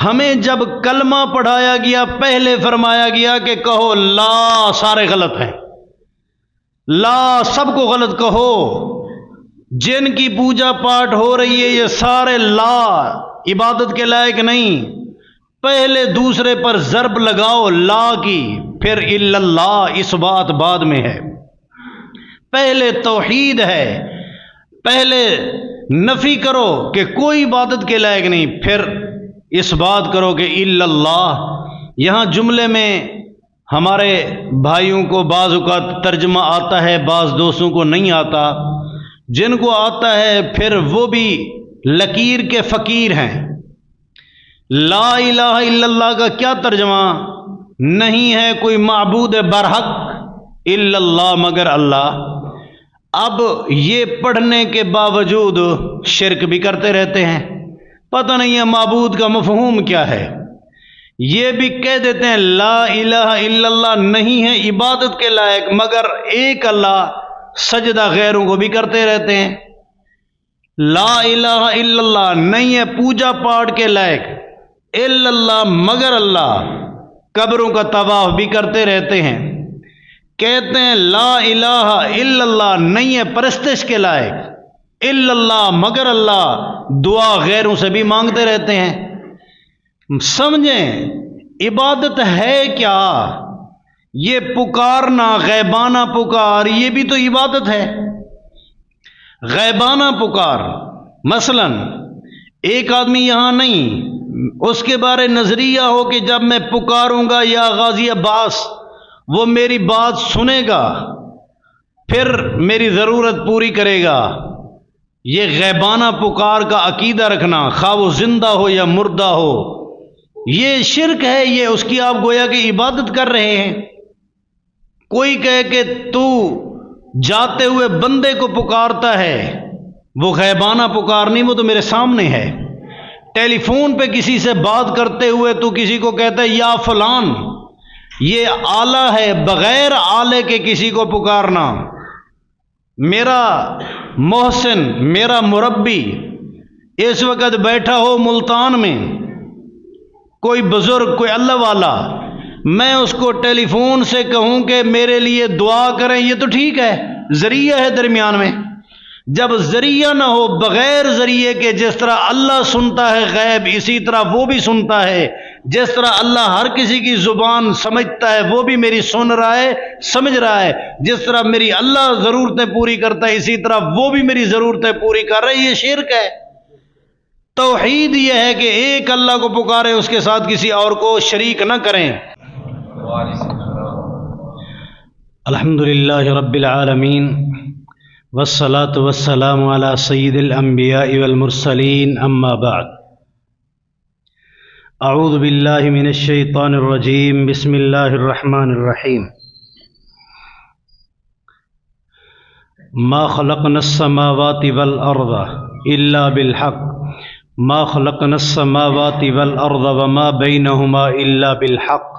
ہمیں جب کلمہ پڑھایا گیا پہلے فرمایا گیا کہ کہو لا، سارے غلط ہیں، لا سب کو غلط کہو، جن کی پوجا پاٹ ہو رہی ہے یہ سارے لا، عبادت کے لائق نہیں۔ پہلے دوسرے پر ضرب لگاؤ لا کی، پھر الا اللہ، اس بات بعد میں ہے۔ پہلے توحید ہے، پہلے نفی کرو کہ کوئی عبادت کے لائق نہیں، پھر اس بات کرو کہ الا اللہ۔ یہاں جملے میں ہمارے بھائیوں کو بعض اوقات ترجمہ آتا ہے، بعض دوستوں کو نہیں آتا۔ جن کو آتا ہے پھر وہ بھی لکیر کے فقیر ہیں۔ لا الہ الا اللہ کا کیا ترجمہ؟ نہیں ہے کوئی معبود برحق الا اللہ، مگر اللہ۔ اب یہ پڑھنے کے باوجود شرک بھی کرتے رہتے ہیں، پتہ نہیں ہے معبود کا مفہوم کیا ہے۔ یہ بھی کہہ دیتے ہیں لا الہ الا اللہ نہیں ہے عبادت کے لائق مگر ایک اللہ، سجدہ غیروں کو بھی کرتے رہتے ہیں۔ لا الہ الا اللہ نہیں ہے پوجا پاٹ کے لائق الا اللہ مگر اللہ، قبروں کا طواف بھی کرتے رہتے ہیں۔ کہتے ہیں لا الہ الا اللہ نہیں ہے پرستش کے لائق الا اللہ مگر اللہ، دعا غیروں سے بھی مانگتے رہتے ہیں۔ سمجھیں عبادت ہے کیا؟ یہ پکارنا، غیبانہ پکار، یہ بھی تو عبادت ہے۔ غیبانہ پکار، مثلا ایک آدمی یہاں نہیں، اس کے بارے نظریہ ہو کہ جب میں پکاروں گا یا غازی عباس وہ میری بات سنے گا، پھر میری ضرورت پوری کرے گا۔ یہ غیبانہ پکار کا عقیدہ رکھنا، خواہ وہ زندہ ہو یا مردہ ہو، یہ شرک ہے۔ یہ اس کی آپ گویا کہ عبادت کر رہے ہیں۔ کوئی کہے کہ تو جاتے ہوئے بندے کو پکارتا ہے، وہ غیبانہ پکار نہیں، وہ تو میرے سامنے ہے۔ ٹیلی فون پہ کسی سے بات کرتے ہوئے تو کسی کو کہتا ہے یا فلان، یہ آلہ ہے، بغیر آلے کے کسی کو پکارنا۔ میرا محسن، میرا مربی اس وقت بیٹھا ہو ملتان میں، کوئی بزرگ، کوئی اللہ والا، میں اس کو ٹیلی فون سے کہوں کہ میرے لیے دعا کریں، یہ تو ٹھیک ہے، ذریعہ ہے درمیان میں۔ جب ذریعہ نہ ہو، بغیر ذریعے کے، جس طرح اللہ سنتا ہے غیب اسی طرح وہ بھی سنتا ہے، جس طرح اللہ ہر کسی کی زبان سمجھتا ہے وہ بھی میری سن رہا ہے، سمجھ رہا ہے، جس طرح میری اللہ ضرورتیں پوری کرتا ہے اسی طرح وہ بھی میری ضرورتیں پوری کر رہا ہے۔ یہ شرک ہے۔ توحید یہ ہے کہ ایک اللہ کو پکاریں، اس کے ساتھ کسی اور کو شریک نہ کریں۔ الحمدللہ رب العالمین والصلاة والسلام علی سید الانبیاء والمرسلین، اما بعد۔ اعوذ باللہ من الشیطان الرجیم، بسم اللہ الرحمن الرحیم۔ ما خلقنا السماوات والارض الا بالحق ما خلقنا السماوات والارض وما بینہما الا بالحق۔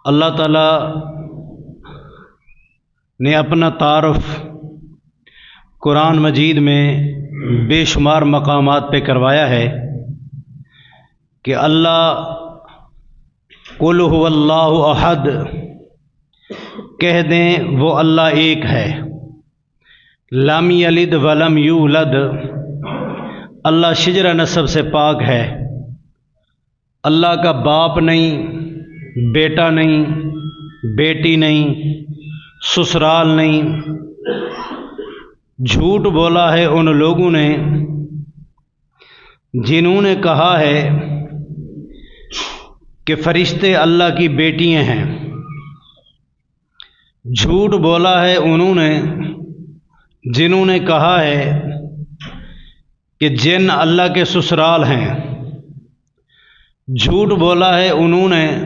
اللہ تعالی نے اپنا تعارف قرآن مجید میں بے شمار مقامات پہ کروایا ہے کہ اللہ قل هو اللہ احد، کہہ دیں وہ اللہ ایک ہے۔ لم یلد ولم یولد، اللہ شجرہ نسب سے پاک ہے۔ اللہ کا باپ نہیں، بیٹا نہیں، بیٹی نہیں، سسرال نہیں۔ جھوٹ بولا ہے ان لوگوں نے جنہوں نے کہا ہے کہ فرشتے اللہ کی بیٹیاں ہیں۔ جھوٹ بولا ہے انہوں نے جنہوں نے کہا ہے کہ جن اللہ کے سسرال ہیں۔ جھوٹ بولا ہے انہوں نے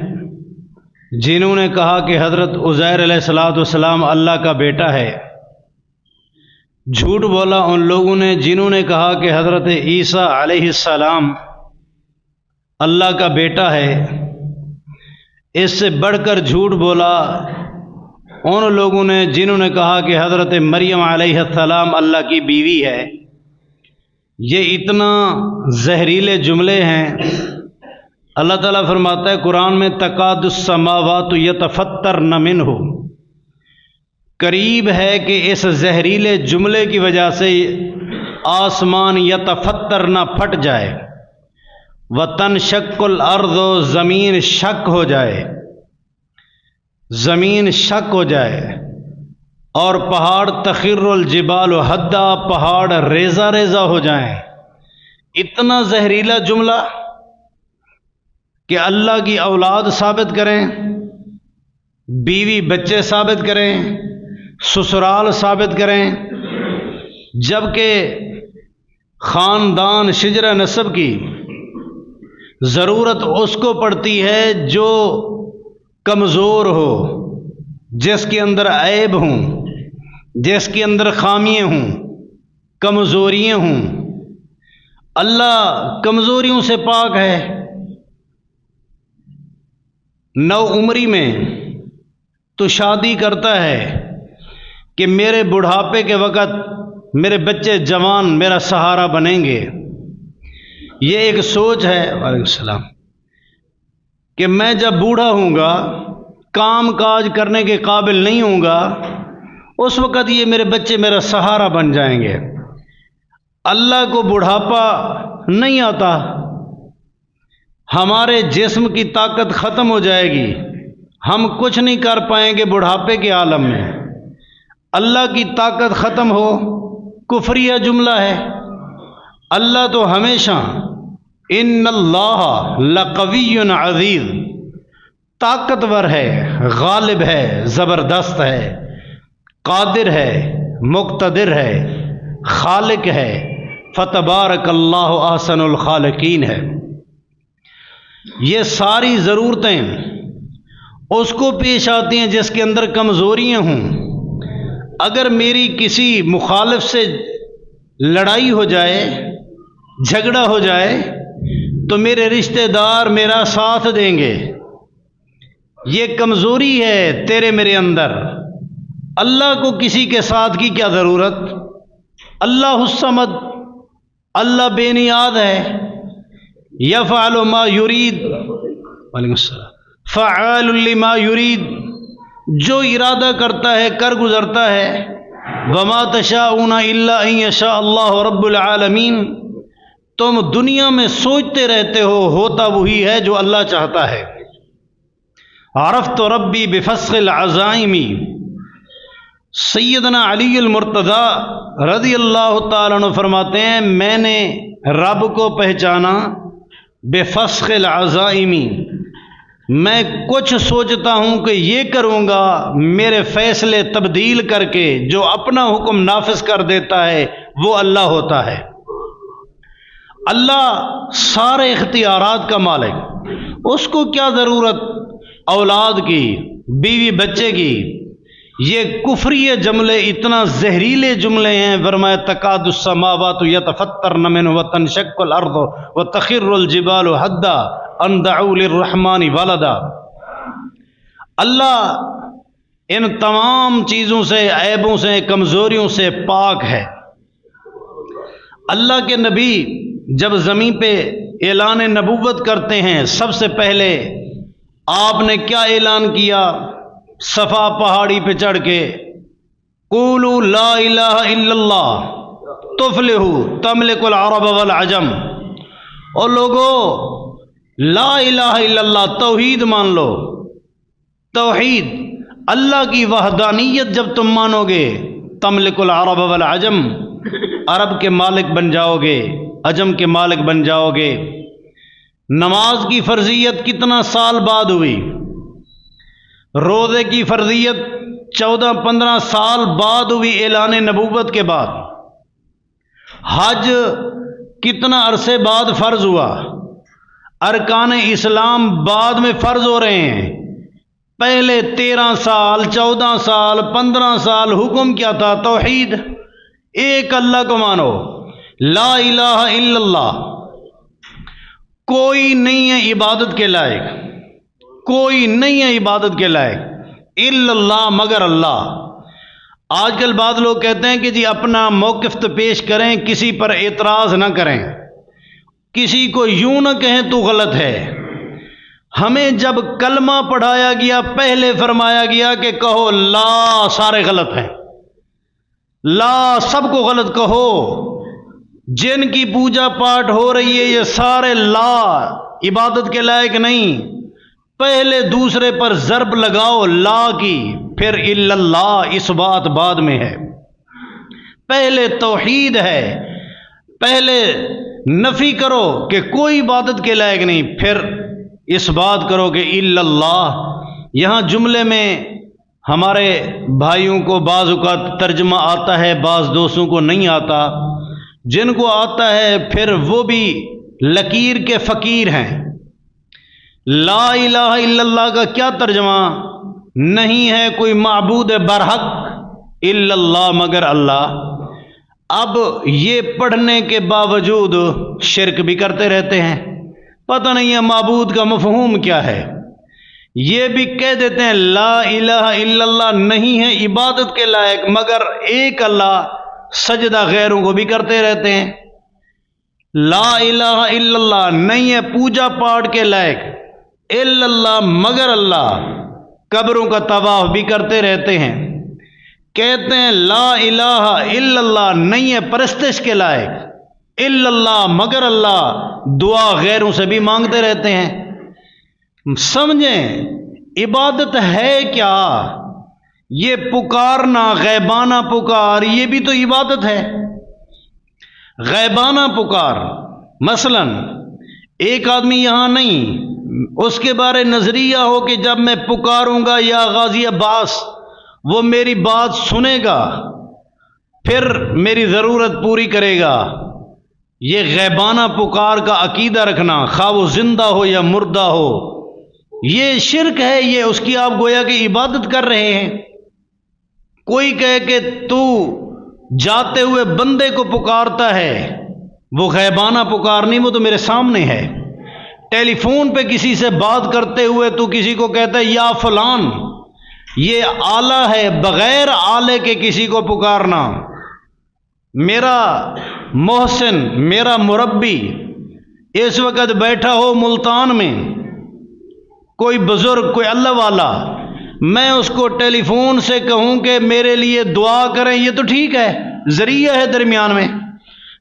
جنہوں نے کہا کہ حضرت عزیر علیہ السلام اللہ کا بیٹا ہے۔ جھوٹ بولا ان لوگوں نے جنہوں نے کہا کہ حضرت عیسیٰ علیہ السلام اللہ کا بیٹا ہے۔ اس سے بڑھ کر جھوٹ بولا ان لوگوں نے جنہوں نے کہا کہ حضرت مریم علیہ السلام اللہ کی بیوی ہے۔ یہ اتنا زہریلے جملے ہیں. اللہ تعالیٰ فرماتا ہے قرآن میں تکاد السماوات یتفطرن منہ، قریب ہے کہ اس زہریلے جملے کی وجہ سے آسمان یتفطرن پھٹ جائے، وتنشق الارض، زمین شک ہو جائے، زمین شک ہو جائے، اور پہاڑ تخر الجبال حدا، پہاڑ ریزہ ریزہ ہو جائیں. اتنا زہریلا جملہ کہ اللہ کی اولاد ثابت کریں، بیوی بچے ثابت کریں، سسرال ثابت کریں، جبکہ خاندان شجرہ نسب کی ضرورت اس کو پڑتی ہے جو کمزور ہو، جس کے اندر عیب ہوں، جس کے اندر خامیاں ہوں، کمزوریاں ہوں. اللہ کمزوریوں سے پاک ہے. نو عمری میں تو شادی کرتا ہے کہ میرے بڑھاپے کے وقت میرے بچے جوان میرا سہارا بنیں گے. یہ ایک سوچ ہے وعلیکم السلام کہ میں جب بوڑھا ہوں گا، کام کاج کرنے کے قابل نہیں ہوں گا، اس وقت یہ میرے بچے میرا سہارا بن جائیں گے. اللہ کو بڑھاپا نہیں آتا، ہمارے جسم کی طاقت ختم ہو جائے گی، ہم کچھ نہیں کر پائیں گے بڑھاپے کے عالم میں. اللہ کی طاقت ختم ہو، کفریہ جملہ ہے. اللہ تو ہمیشہ ان اللہ لقوی عزیز، طاقتور ہے، غالب ہے، زبردست ہے، قادر ہے، مقتدر ہے، خالق ہے، فتبارک اللہ احسن الخالقین ہے. یہ ساری ضرورتیں اس کو پیش آتی ہیں جس کے اندر کمزوریاں ہوں. اگر میری کسی مخالف سے لڑائی ہو جائے، جھگڑا ہو جائے، تو میرے رشتہ دار میرا ساتھ دیں گے. یہ کمزوری ہے تیرے میرے اندر. اللہ کو کسی کے ساتھ کی کیا ضرورت؟ اللہ الصمد، اللہ بے نیاز ہے. یفعل ما یرید، وعلیکم السلام، فعال لما یرید، جو ارادہ کرتا ہے کر گزرتا ہے. وما تشاءون الا ان یشاء اللہ رب العالمین. تم دنیا میں سوچتے رہتے ہو، ہوتا وہی ہے جو اللہ چاہتا ہے. عرفت ربی بفسخ العزائم. سیدنا علی المرتضی رضی اللہ تعالیٰ عنہ فرماتے ہیں میں نے رب کو پہچانا بفسخ العزائم. میں کچھ سوچتا ہوں کہ یہ کروں گا، میرے فیصلے تبدیل کر کے جو اپنا حکم نافذ کر دیتا ہے وہ اللہ ہوتا ہے. اللہ سارے اختیارات کا مالک، اس کو کیا ضرورت اولاد کی، بیوی بچے کی. یہ کفری جملے اتنا زہریلے جملے ہیں. فرمایا تکاد السماوات یتفطرن منہ وتنشق الارض وتخر الجبال حدا ان دعوا للرحمن ولدا. اللہ ان تمام چیزوں سے، عیبوں سے، کمزوریوں سے پاک ہے. اللہ کے نبی جب زمین پہ اعلان نبوت کرتے ہیں، سب سے پہلے آپ نے کیا اعلان کیا؟ صفا پہاڑی پہ چڑھ کے قولوا لا الہ الا اللہ تفلحوا تملک العرب والعجم. اور لوگوں لا الہ الا اللہ، توحید مان لو. توحید اللہ کی وحدانیت جب تم مانو گے، تملک العرب والعجم، عرب کے مالک بن جاؤ گے، عجم کے مالک بن جاؤ گے. نماز کی فرضیت کتنا سال بعد ہوئی؟ روزے کی فرضیت 14-15 سال بعد ہوئی اعلان نبوت کے بعد. حج کتنا عرصے بعد فرض ہوا؟ ارکان اسلام بعد میں فرض ہو رہے ہیں. پہلے 13 سال 14 سال 15 سال حکم کیا تھا؟ توحید، ایک اللہ کو مانو، لا الہ الا اللہ. کوئی نہیں ہے عبادت کے لائق، کوئی نہیں ہے عبادت کے لائق الا اللہ، مگر اللہ. آج کل بعض لوگ کہتے ہیں کہ جی اپنا موقف تو پیش کریں، کسی پر اعتراض نہ کریں، کسی کو یوں نہ کہیں تو غلط ہے۔ ہمیں جب کلمہ پڑھایا گیا پہلے فرمایا گیا کہ کہو لا، سارے غلط ہیں، لا سب کو غلط کہو، جن کی پوجا پاٹ ہو رہی ہے یہ سارے لا، عبادت کے لائق نہیں۔ پہلے دوسرے پر ضرب لگاؤ لا کی، پھر الا اللہ، اس بات بعد میں ہے۔ پہلے توحید ہے، پہلے نفی کرو کہ کوئی عبادت کے لائق نہیں، پھر اس بات کرو کہ الا اللہ۔ یہاں جملے میں ہمارے بھائیوں کو بعض اوقات ترجمہ آتا ہے، بعض دوستوں کو نہیں آتا۔ جن کو آتا ہے پھر وہ بھی لکیر کے فقیر ہیں۔ لا الہ الا اللہ کا کیا ترجمہ؟ نہیں ہے کوئی معبود برحق الا اللہ، مگر اللہ۔ اب یہ پڑھنے کے باوجود شرک بھی کرتے رہتے ہیں، پتہ نہیں ہے معبود کا مفہوم کیا ہے۔ یہ بھی کہہ دیتے ہیں لا الہ الا اللہ نہیں ہے عبادت کے لائق مگر ایک اللہ، سجدہ غیروں کو بھی کرتے رہتے ہیں۔ لا الہ الا اللہ نہیں ہے پوجا پاٹ کے لائق الا اللہ مگر اللہ، قبروں کا طواف بھی کرتے رہتے ہیں۔ کہتے ہیں لا الہ الا اللہ نہیں ہے پرستش کے لائق الا اللہ مگر اللہ، دعا غیروں سے بھی مانگتے رہتے ہیں۔ سمجھیں عبادت ہے کیا؟ یہ پکارنا، غیبانہ پکار، یہ بھی تو عبادت ہے۔ غیبانہ پکار، مثلا ایک آدمی یہاں نہیں، اس کے بارے نظریہ ہو کہ جب میں پکاروں گا یا غازی عباس وہ میری بات سنے گا، پھر میری ضرورت پوری کرے گا۔ یہ غیبانہ پکار کا عقیدہ رکھنا، خواہ وہ زندہ ہو یا مردہ ہو، یہ شرک ہے۔ یہ اس کی آپ گویا کہ عبادت کر رہے ہیں۔ کوئی کہے کہ تو جاتے ہوئے بندے کو پکارتا ہے، وہ غیبانہ پکار نہیں، وہ تو میرے سامنے ہے۔ ٹیلی فون پہ کسی سے بات کرتے ہوئے تو کسی کو کہتا ہے یا فلان، یہ آلہ ہے، بغیر آلے کے کسی کو پکارنا۔ میرا محسن، میرا مربی اس وقت بیٹھا ہو ملتان میں، کوئی بزرگ، کوئی اللہ والا، میں اس کو ٹیلی فون سے کہوں کہ میرے لیے دعا کریں، یہ تو ٹھیک ہے، ذریعہ ہے درمیان میں۔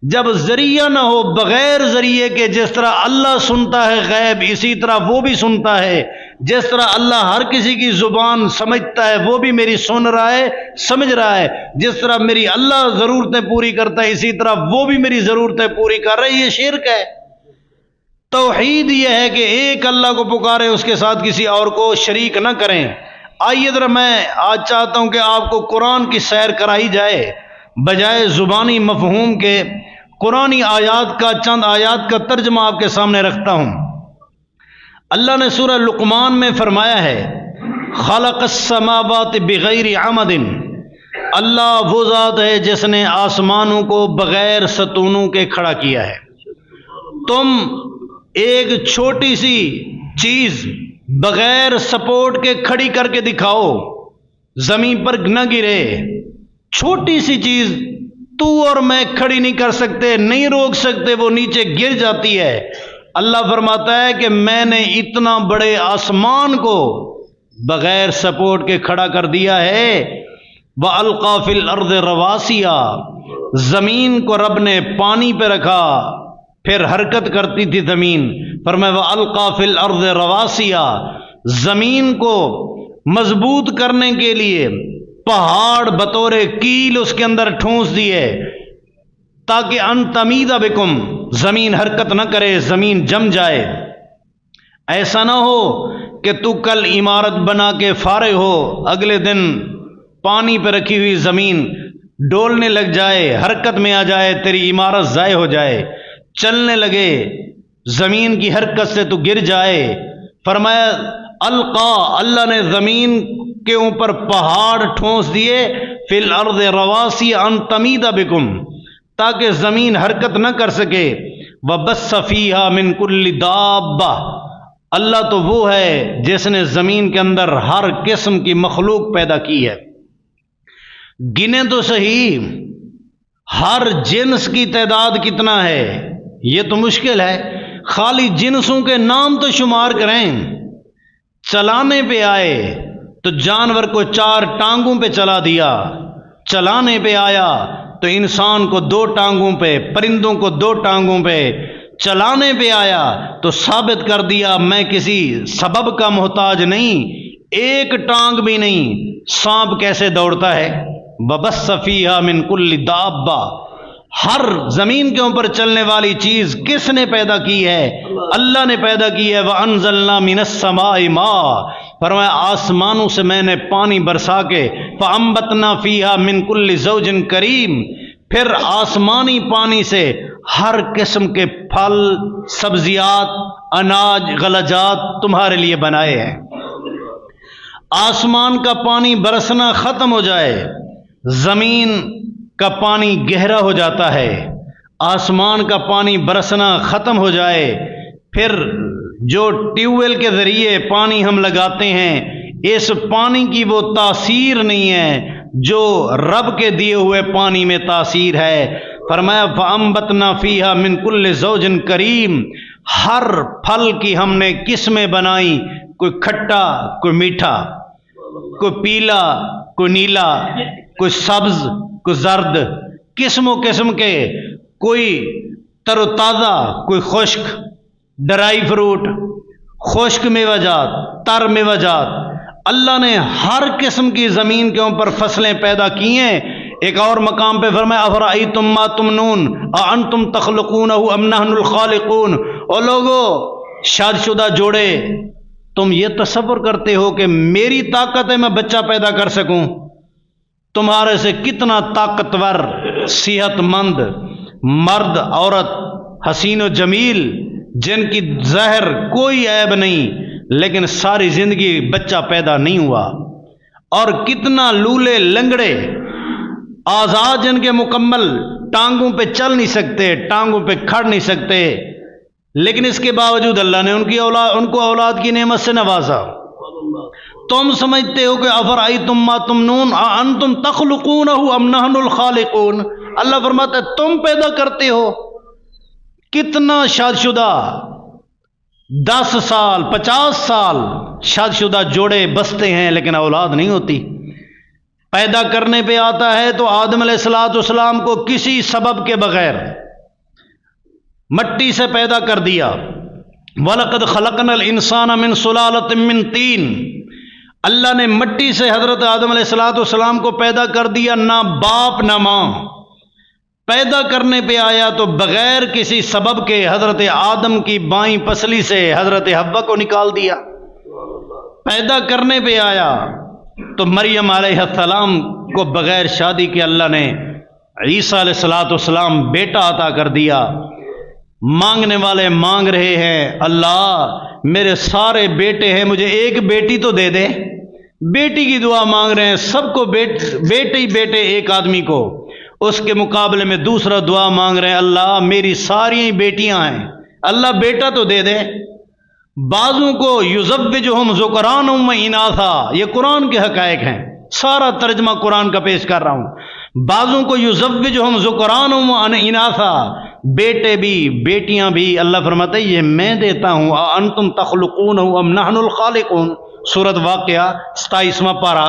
جب ذریعہ نہ ہو، بغیر ذریعے کے، جس طرح اللہ سنتا ہے غیب اسی طرح وہ بھی سنتا ہے، جس طرح اللہ ہر کسی کی زبان سمجھتا ہے وہ بھی میری سن رہا ہے، سمجھ رہا ہے، جس طرح میری اللہ ضرورتیں پوری کرتا ہے اسی طرح وہ بھی میری ضرورتیں پوری کر رہا ہے۔ یہ شرک ہے۔ توحید یہ ہے کہ ایک اللہ کو پکارے، اس کے ساتھ کسی اور کو شریک نہ کریں۔ آئیے ذرا میں آج چاہتا ہوں کہ آپ کو قرآن کی سیر کرائی جائے، بجائے زبانی مفہوم کے قرآنی آیات کا، چند آیات کا ترجمہ آپ کے سامنے رکھتا ہوں۔ اللہ نے سورہ لقمان میں فرمایا ہے خلق السماوات بغیر عمد، اللہ وہ ذات ہے جس نے آسمانوں کو بغیر ستونوں کے کھڑا کیا ہے۔ تم ایک چھوٹی سی چیز بغیر سپورٹ کے کھڑی کر کے دکھاؤ، زمین پر نہ گرے۔ چھوٹی سی چیز تو اور میں کھڑی نہیں کر سکتے، نہیں روک سکتے، وہ نیچے گر جاتی ہے۔ اللہ فرماتا ہے کہ میں نے اتنا بڑے آسمان کو بغیر سپورٹ کے کھڑا کر دیا ہے۔ وَأَلْقَى فِي الْأَرْضِ رَوَاسِيَ، زمین کو رب نے پانی پہ رکھا، پھر حرکت کرتی تھی زمین۔ فرمایا وَأَلْقَى فِي الْأَرْضِ رَوَاسِيَ، زمین کو مضبوط کرنے کے لیے پہاڑ بطور کیل اس کے اندر ٹھونس دیے، تاکہ ان تمید بکم، زمین حرکت نہ کرے، زمین جم جائے۔ ایسا نہ ہو کہ تو کل عمارت بنا کے فارغ ہو، اگلے دن پانی پہ رکھی ہوئی زمین ڈولنے لگ جائے، حرکت میں آ جائے، تیری عمارت ضائع ہو جائے، چلنے لگے، زمین کی حرکت سے تو گر جائے۔ فرمایا القا، اللہ نے زمین کے اوپر پہاڑ ٹھونس دیے، فی الارض رواسی ان تمید بکم، تاکہ زمین حرکت نہ کر سکے۔ وبث فیہا من کل دابہ، اللہ تو وہ ہے جس نے زمین کے اندر ہر قسم کی مخلوق پیدا کی ہے۔ گنے تو صحیح ہر جنس کی تعداد کتنا ہے، یہ تو مشکل ہے، خالی جنسوں کے نام تو شمار کریں۔ چلانے پہ آئے تو جانور کو 4 ٹانگوں پہ چلا دیا، چلانے پہ آیا تو انسان کو 2 ٹانگوں پہ، پرندوں کو 2 ٹانگوں پہ، چلانے پہ آیا تو ثابت کر دیا میں کسی سبب کا محتاج نہیں، 1 ٹانگ بھی نہیں۔ سانپ کیسے دوڑتا ہے؟ وَبَثَّ فِيهَا مِن كُلِّ دَابَّةٍ، ہر زمین کے اوپر چلنے والی چیز کس نے پیدا کی ہے؟ اللہ نے پیدا کی ہے۔ وَأَنزَلْنَا مِنَ السَّمَاءِ مَاءً، فرمایا آسمانوں سے میں نے پانی برسا کے، فَأَنبَتْنَا فِيهَا مِن كُلِّ زَوْجٍ كَرِيمٍ، پھر آسمانی پانی سے ہر قسم کے پھل، سبزیات، اناج، غلجات تمہارے لیے بنائے ہیں۔ آسمان کا پانی برسنا ختم ہو جائے، زمین کا پانی گہرا ہو جاتا ہے، آسمان کا پانی برسنا ختم ہو جائے، پھر جو ٹیوب ویل کے ذریعے پانی ہم لگاتے ہیں، اس پانی کی وہ تاثیر نہیں ہے جو رب کے دیے ہوئے پانی میں تاثیر ہے۔ فرمایا فَأَنبَتْنَا فِيهَا مِن كُلِّ زَوْجٍ كَرِيمٍ، ہر پھل کی ہم نے قسمیں بنائی، کوئی کھٹا، کوئی میٹھا، کوئی پیلا، کوئی نیلا، کوئی سبز، کوئی زرد، قسم و قسم کے، کوئی تر و تازہ، کوئی خشک، ڈرائی فروٹ، خشک میوہ جات، تر میوہ جات، اللہ نے ہر قسم کی زمین کے اوپر فصلیں پیدا کی ہیں۔ ایک اور مقام پہ فرمایا افرأیتم ما تمنون اانتم تخلقونہ ام نحن الخالقون، او لوگو شاد شدہ جوڑے، تم یہ تصور کرتے ہو کہ میری طاقت ہے میں بچہ پیدا کر سکوں؟ تمہارے سے کتنا طاقتور، صحت مند مرد، عورت، حسین و جمیل، جن کی ظاہر کوئی عیب نہیں، لیکن ساری زندگی بچہ پیدا نہیں ہوا، اور کتنا لولے لنگڑے، آزاد جن کے مکمل، ٹانگوں پہ چل نہیں سکتے، ٹانگوں پہ کھڑ نہیں سکتے، لیکن اس کے باوجود اللہ نے ان کو اولاد کی نعمت سے نوازا۔ تم سمجھتے ہو کہ افرأیتم ما تمنون اانتم تخلقونہ ام نحن الخالقون، اللہ فرماتا ہے تم پیدا کرتے ہو۔ کتنا شاد شدہ 10 سال 50 سال شاد شدہ جوڑے بستے ہیں لیکن اولاد نہیں ہوتی۔ پیدا کرنے پہ آتا ہے تو آدم علیہ السلام کو کسی سبب کے بغیر مٹی سے پیدا کر دیا۔ وَلَقَدْ خَلَقْنَا الْإِنسَانَ مِنْ سُلَالَةٍ مِّن طِينٍ، اللہ نے مٹی سے حضرت آدم علیہ السلام کو پیدا کر دیا، نہ باپ نہ ماں۔ پیدا کرنے پہ آیا تو بغیر کسی سبب کے حضرت آدم کی بائیں پسلی سے حضرت حوا کو نکال دیا۔ پیدا کرنے پہ آیا تو مریم علیہ السلام کو بغیر شادی کے اللہ نے عیسیٰ علیہ السلام بیٹا عطا کر دیا۔ مانگنے والے مانگ رہے ہیں اللہ میرے سارے بیٹے ہیں، مجھے ایک بیٹی تو دے دے۔ بیٹی کی دعا مانگ رہے ہیں، سب کو بیٹے ہی بیٹے ایک آدمی کو، اس کے مقابلے میں دوسرا دعا مانگ رہے ہیں اللہ میری ساری بیٹیاں ہیں، اللہ بیٹا تو دے دے۔ بعضوں کو یزوجہم ذکرانا و اناثا، یہ قرآن کے حقائق ہیں، سارا ترجمہ قرآن کا پیش کر رہا ہوں۔ بعضوں کو یزوجہم ذکرانا و اناثا، بیٹے بھی بیٹیاں بھی، اللہ فرماتا ہے یہ میں دیتا ہوں۔ انتم تخلقونہ ام نحن الخالقون، سورۃ واقعہ 27واں پارہ۔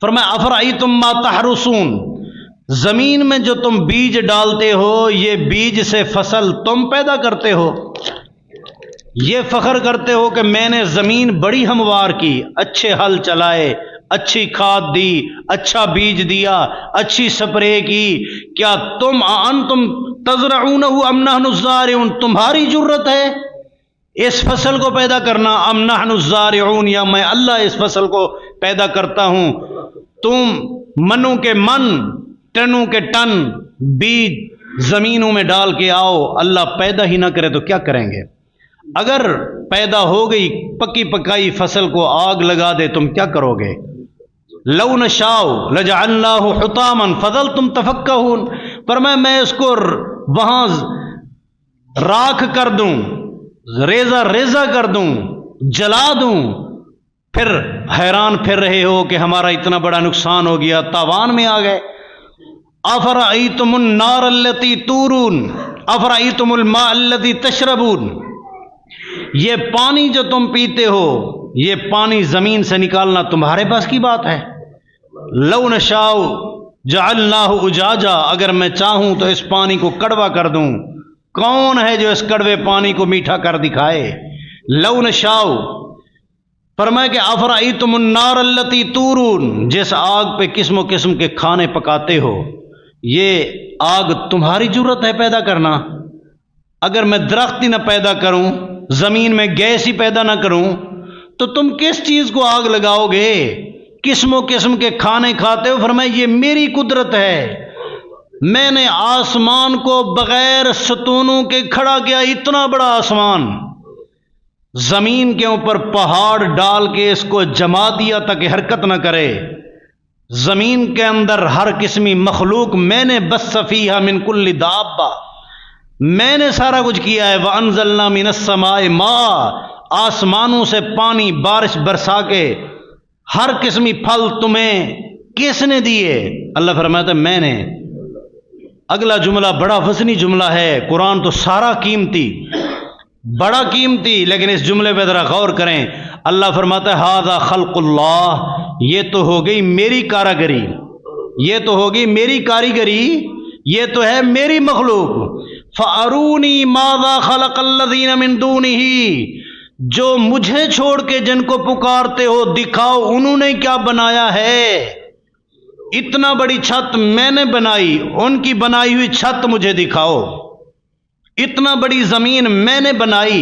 فرمایا افرأیتم ما تحرثون، زمین میں جو تم بیج ڈالتے ہو یہ بیج سے فصل تم پیدا کرتے ہو، یہ فخر کرتے ہو کہ میں نے زمین بڑی ہموار کی، اچھے ہل چلائے، اچھی کھاد دی، اچھا بیج دیا، اچھی سپرے کی، کیا تم انتم تزرعونہ ام نحن الزارعون، تمہاری جرت ہے اس فصل کو پیدا کرنا؟ ام نحن الزارعون، یا میں اللہ اس فصل کو پیدا کرتا ہوں؟ تم منوں کے من، ٹنوں کے ٹن بیج زمینوں میں ڈال کے آؤ، اللہ پیدا ہی نہ کرے تو کیا کریں گے؟ اگر پیدا ہو گئی پکی پکائی فصل کو آگ لگا دے تم کیا کرو گے؟ لو نشاء لجعلناہ حطاما فظلتم تفکہون، فرمایا میں اس کو وہاں راکھ کر دوں، ریزہ ریزہ کر دوں، جلا دوں، پھر حیران پھر رہے ہو کہ ہمارا اتنا بڑا نقصان ہو گیا، تاوان میں آ گئے۔ افرأیتم النار التی تورون افرأیتم الماء الذی تشربون، یہ پانی جو تم پیتے ہو، یہ پانی زمین سے نکالنا تمہارے پاس کی بات ہے؟ لو نشاء جعلناہ اجاجا، اگر میں چاہوں تو اس پانی کو کڑوا کر دوں۔ کون ہے جو اس کڑوے پانی کو میٹھا کر دکھائے؟ لو نشاء، فرمایا کہ افرأیتم النار التی تورون، جس آگ پہ قسم و قسم کے کھانے پکاتے ہو، یہ آگ تمہاری جرت ہے پیدا کرنا؟ اگر میں درخت ہی نہ پیدا کروں، زمین میں گیس ہی پیدا نہ کروں، تو تم کس چیز کو آگ لگاؤ گے؟ قسم و قسم کے کھانے کھاتے ہو۔ فرمایا یہ میری قدرت ہے، میں نے آسمان کو بغیر ستونوں کے کھڑا کیا، اتنا بڑا آسمان، زمین کے اوپر پہاڑ ڈال کے اس کو جما دیا تاکہ حرکت نہ کرے۔ زمین کے اندر ہر قسمی مخلوق میں نے بث فیہا من کل دابہ، میں نے سارا کچھ کیا ہے۔ وَأَنزَلْنَا مِنَ السَّمَاءِ مَاءً، آسمانوں سے پانی بارش برسا کے ہر قسمی پھل تمہیں کس نے دیے؟ اللہ فرماتا ہے میں نے۔ اگلا جملہ بڑا وزنی جملہ ہے، قرآن تو سارا قیمتی، بڑا قیمتی، لیکن اس جملے پہ ذرا غور کریں۔ اللہ فرماتا ہے ھذا خلق اللہ، یہ تو ہو گئی میری کاراگری، یہ تو ہوگی میری کاریگری، یہ تو ہے میری مخلوق۔ فَأَرُونِي مَاذَا خَلَقَ الَّذِينَ مِن دُونِهِ، جو مجھے چھوڑ کے جن کو پکارتے ہو دکھاؤ انہوں نے کیا بنایا ہے۔ اتنا بڑی چھت میں نے بنائی، ان کی بنائی ہوئی چھت مجھے دکھاؤ۔ اتنا بڑی زمین میں نے بنائی،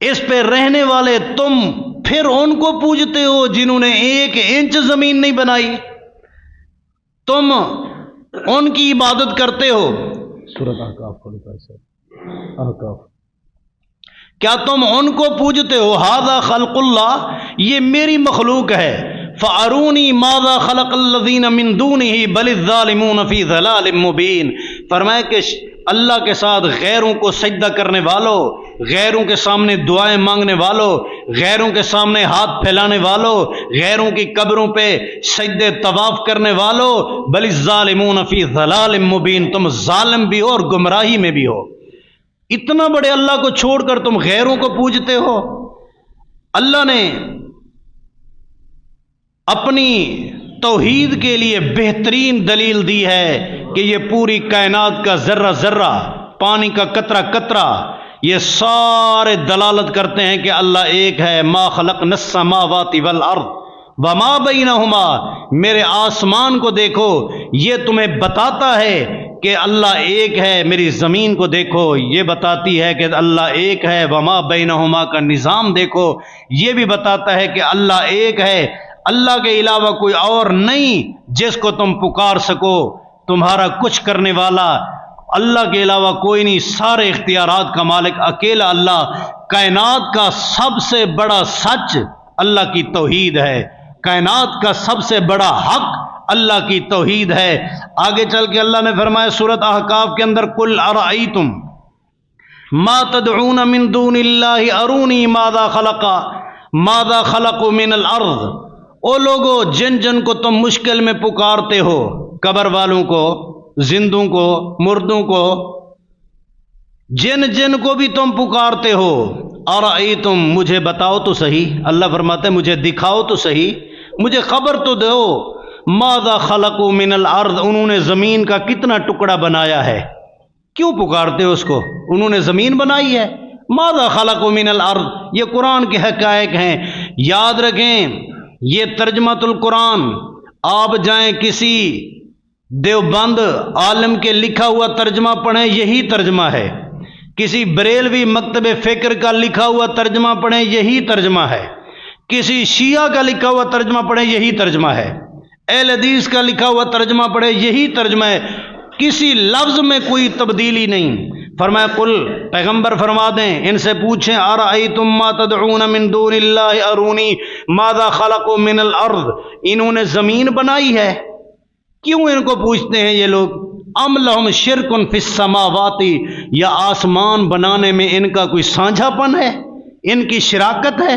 اس پہ رہنے والے تم پھر ان کو پوجتے ہو جنہوں نے 1 انچ زمین نہیں بنائی، تم ان کی عبادت کرتے ہو۔ سورۃ احقاف، کیا تم ان کو پوجتے ہو؟ ھذا خلق اللہ، یہ میری مخلوق ہے۔ فَأَرُونِي مَاذَا خَلَقَ الَّذِينَ مِن دُونِهِ بَلِ الظَّالِمُونَ فِي ضَلَالٍ مُبِينٍ، فرمایا کہ اللہ کے ساتھ غیروں کو سجدہ کرنے والوں، غیروں کے سامنے دعائیں مانگنے والوں، غیروں کے سامنے ہاتھ پھیلانے والوں، غیروں کی قبروں پہ سجدے طواف کرنے والوں، بَلِ الظَّالِمُونَ فِي ضَلَالٍ مُبِينٍ، تم ظالم بھی ہو اور گمراہی میں بھی ہو۔ اتنا بڑے اللہ کو چھوڑ کر تم غیروں کو پوجتے ہو۔ اللہ نے اپنی توحید کے لیے بہترین دلیل دی ہے کہ یہ پوری کائنات کا ذرہ ذرہ، پانی کا قطرہ قطرہ، یہ سارے دلالت کرتے ہیں کہ اللہ ایک ہے۔ ما خلقنا السماوات والارض وما بینہما، میرے آسمان کو دیکھو، یہ تمہیں بتاتا ہے کہ اللہ ایک ہے۔ میری زمین کو دیکھو، یہ بتاتی ہے کہ اللہ ایک ہے۔ وما بینہما کا نظام دیکھو، یہ بھی بتاتا ہے کہ اللہ ایک ہے۔ اللہ کے علاوہ کوئی اور نہیں جس کو تم پکار سکو، تمہارا کچھ کرنے والا اللہ کے علاوہ کوئی نہیں، سارے اختیارات کا مالک اکیلا اللہ۔ کائنات کا سب سے بڑا سچ اللہ کی توحید ہے، کائنات کا سب سے بڑا حق اللہ کی توحید ہے۔ آگے چل کے اللہ نے فرمایا سورۃ احقاف کے اندر، قل ارأیتم ما تدعون من دون اللہ ارونی ماذا خلقوا من الارض، او لوگو جن جن کو تم مشکل میں پکارتے ہو، قبر والوں کو، زندوں کو، مردوں کو، جن جن کو بھی تم پکارتے ہو، ارأیتم مجھے بتاؤ تو صحیح، اللہ فرماتے ہیں مجھے دکھاؤ تو صحیح، مجھے خبر تو دو، ماذا خلقوا من الارض، انہوں نے زمین کا کتنا ٹکڑا بنایا ہے۔ کیوں پکارتے ہو اس کو؟ انہوں نے زمین بنائی ہے۔ ماذا خلقوا من الارض، یہ قرآن کے حقائق ہیں، یاد رکھیں۔ یہ ترجمۃ القرآن، آپ جائیں کسی دیوبند عالم کے لکھا ہوا ترجمہ پڑھیں، یہی ترجمہ ہے۔ کسی بریلوی مکتب فکر کا لکھا ہوا ترجمہ پڑھیں، یہی ترجمہ ہے۔ کسی شیعہ کا لکھا ہوا ترجمہ پڑھیں، یہی ترجمہ ہے۔ اہل حدیث کا لکھا ہوا ترجمہ پڑھیں، یہی ترجمہ ہے۔ کسی لفظ میں کوئی تبدیلی نہیں۔ فرمایا قل، پیغمبر فرما دیں، ان سے پوچھیں، ارأیتم ما تدعون من دون اللہ ارونی ماذا خلقوا من الارض، انہوں نے زمین بنائی ہے؟ کیوں ان کو پوچھتے ہیں یہ لوگ؟ ام لہم شرک فی السماوات، یا آسمان بنانے میں ان کا کوئی سانجھا پن ہے، ان کی شراکت ہے؟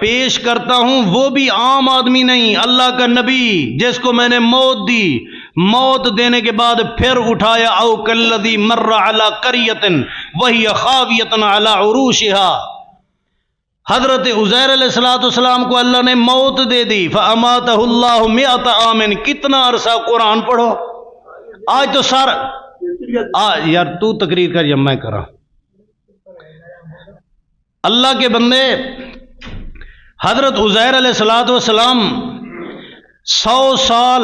پیش کرتا ہوں وہ بھی عام آدمی نہیں، اللہ کا نبی جس کو میں نے موت دی، موت دینے کے بعد پھر اٹھایا، او کلذی مر علی قریۃ وہی خاویۃ علی عروشها۔ حضرت عزیر علیہ السلام کو اللہ نے موت دے دی، فاماتہ اللہ 100 عام، کتنا عرصہ قرآن پڑھو۔ آج تو سارا یار تو تقریر کر یا میں کرا، اللہ کے بندے حضرت عزیر علیہ السلام 100 سال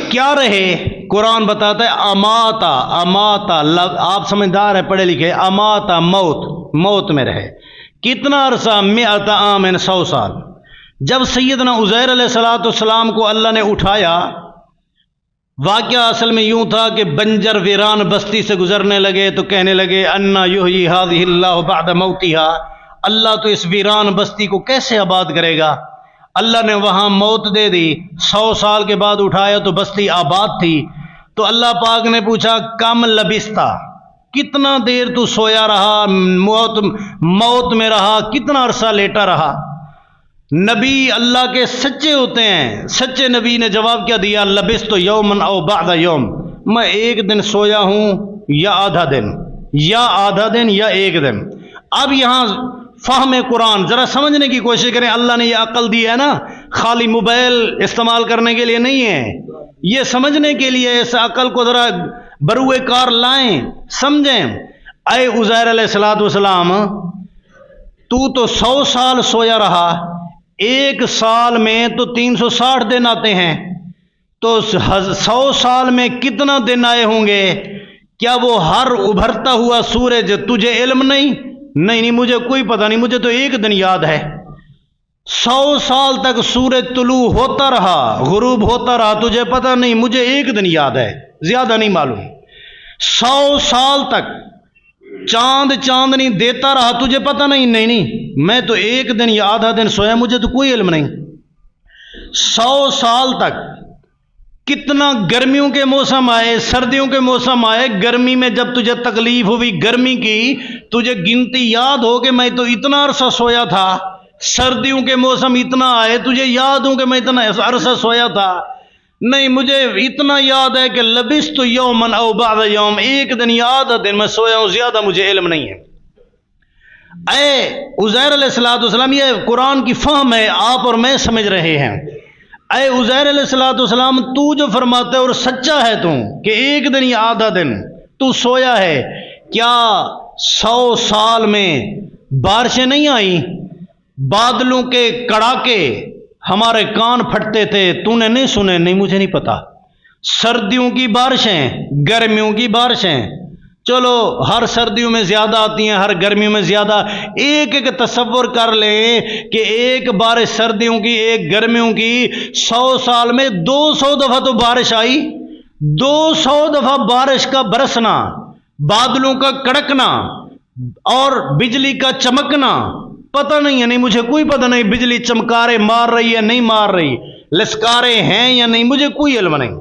کیا رہے؟ قرآن بتاتا ہے اماتا، آپ سمجھدار ہے پڑھے لکھے، اماتا موت میں رہے، کتنا عرصہ؟ 100 عام، 100 سال۔ جب سیدنا عزیر علیہ السلام کو اللہ نے اٹھایا، واقعہ اصل میں یوں تھا کہ بنجر ویران بستی سے گزرنے لگے تو کہنے لگے انا یحیی ھذہ اللہ بعد موتها، اللہ تو اس ویران بستی کو کیسے آباد کرے گا؟ اللہ نے وہاں موت دے دی، 100 سال کے بعد اٹھایا تو بستی آباد تھی۔ تو اللہ پاک نے پوچھا کم لبستا، کتنا دیر تو سویا رہا، موت میں رہا، کتنا عرصہ لیٹا رہا؟ نبی اللہ کے سچے ہوتے ہیں، سچے نبی نے جواب کیا دیا؟ لبست یوما او بعد یوم، میں 1 دن سویا ہوں یا آدھا دن، یا 1 دن۔ اب یہاں فہم قرآن ذرا سمجھنے کی کوشش کریں، اللہ نے یہ عقل دی ہے نا، خالی موبائل استعمال کرنے کے لیے نہیں ہے، یہ سمجھنے کے لیے، اس عقل کو ذرا بروئے کار لائیں، سمجھیں۔ اے عزیر علیہ السلام، تو 100 سال سویا رہا، 1 سال میں تو 360 دن آتے ہیں، تو 100 سال میں کتنا دن آئے ہوں گے؟ کیا وہ ہر ابھرتا ہوا سورج تجھے علم نہیں؟ نہیں مجھے کوئی پتہ نہیں، مجھے تو 1 دن یاد ہے۔ 100 سال تک سورج طلوع ہوتا رہا، غروب ہوتا رہا، تجھے پتہ نہیں، مجھے 1 دن یاد ہے، زیادہ نہیں معلوم۔ 100 سال تک چاندنی دیتا رہا، تجھے پتہ نہیں، نہیں میں تو 1 دن یا آدھا دن سویا، مجھے تو کوئی علم نہیں۔ 100 سال تک کتنا گرمیوں کے موسم آئے، سردیوں کے موسم آئے، گرمی میں جب تجھے تکلیف ہوئی گرمی کی، تجھے گنتی یاد ہو کہ میں تو اتنا عرصہ سویا تھا۔ سردیوں کے موسم اتنا آئے، تجھے یاد ہو کہ میں اتنا عرصہ سویا تھا؟ نہیں، مجھے اتنا یاد ہے کہ لبست یوما او بعد یوم، 1 دن یا آدھا دن میں سویا ہوں، زیادہ مجھے علم نہیں ہے۔ اے عزیر علیہ السلام، یہ قرآن کی فہم ہے، آپ اور میں سمجھ رہے ہیں۔ اے عزیر علیہ السلام، تو جو فرماتا ہے اور سچا ہے تو کہ 1 دن یا آدھا دن تو سویا ہے، کیا 100 سال میں بارشیں نہیں آئیں؟ بادلوں کے کڑاکے ہمارے کان پھٹتے تھے، تو نے نہیں سنے؟ نہیں مجھے نہیں پتا۔ سردیوں کی بارشیں، گرمیوں کی بارشیں، چلو ہر سردیوں میں زیادہ آتی ہیں، ہر گرمیوں میں زیادہ۔ ایک تصور کر لیں کہ 1 بارش سردیوں کی، 1 گرمیوں کی، 100 سال میں 200 دفعہ تو بارش آئی۔ 200 دفعہ بارش کا برسنا، بادلوں کا کڑکنا اور بجلی کا چمکنا، پتہ نہیں ہے، نہیں مجھے کوئی پتہ نہیں، بجلی چمکارے مار رہی ہے نہیں مار رہی، لسکارے ہیں یا نہیں، مجھے کوئی علم نہیں۔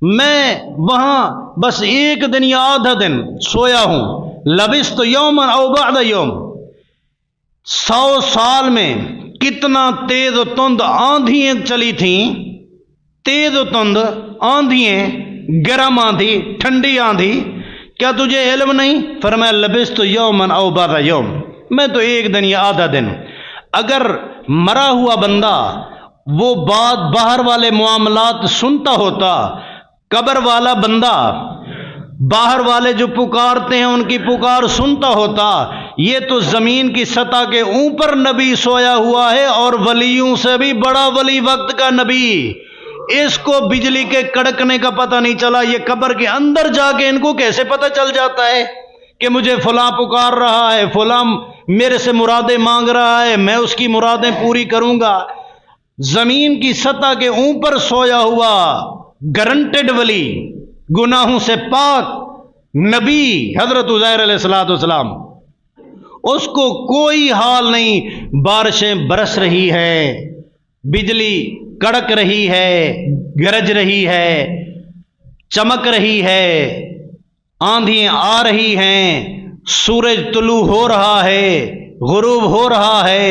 میں وہاں بس 1 دن یا آدھا دن سویا ہوں۔ لبست یوما او بعد یوم، 100 سال میں کتنا تیز و تند آندھیاں چلی تھیں، تیز و تند آندھیاں، گرم آندھی، ٹھنڈی آندھی، کیا تجھے علم نہیں؟ فرمایا لبست یوما او بعد یوم، میں تو 1 دن یا آدھا دن۔ اگر مرا ہوا بندہ وہ بات باہر والے معاملات سنتا ہوتا، قبر والا بندہ باہر والے جو پکارتے ہیں ان کی پکار سنتا ہوتا، یہ تو زمین کی سطح کے اوپر نبی سویا ہوا ہے اور ولیوں سے بھی بڑا ولی وقت کا نبی، اس کو بجلی کے کڑکنے کا پتہ نہیں چلا، یہ قبر کے اندر جا کے ان کو کیسے پتہ چل جاتا ہے کہ مجھے فلاں پکار رہا ہے، فلاں میرے سے مرادیں مانگ رہا ہے، میں اس کی مرادیں پوری کروں گا۔ زمین کی سطح کے اوپر سویا ہوا گارنٹڈ ولی، گناہوں سے پاک نبی حضرت عزیر علیہ السلام، اس کو کوئی حال نہیں، بارشیں برس رہی ہے، بجلی کڑک رہی ہے، گرج رہی ہے، چمک رہی ہے، آندھیاں آ رہی ہیں، سورج طلوع ہو رہا ہے، غروب ہو رہا ہے،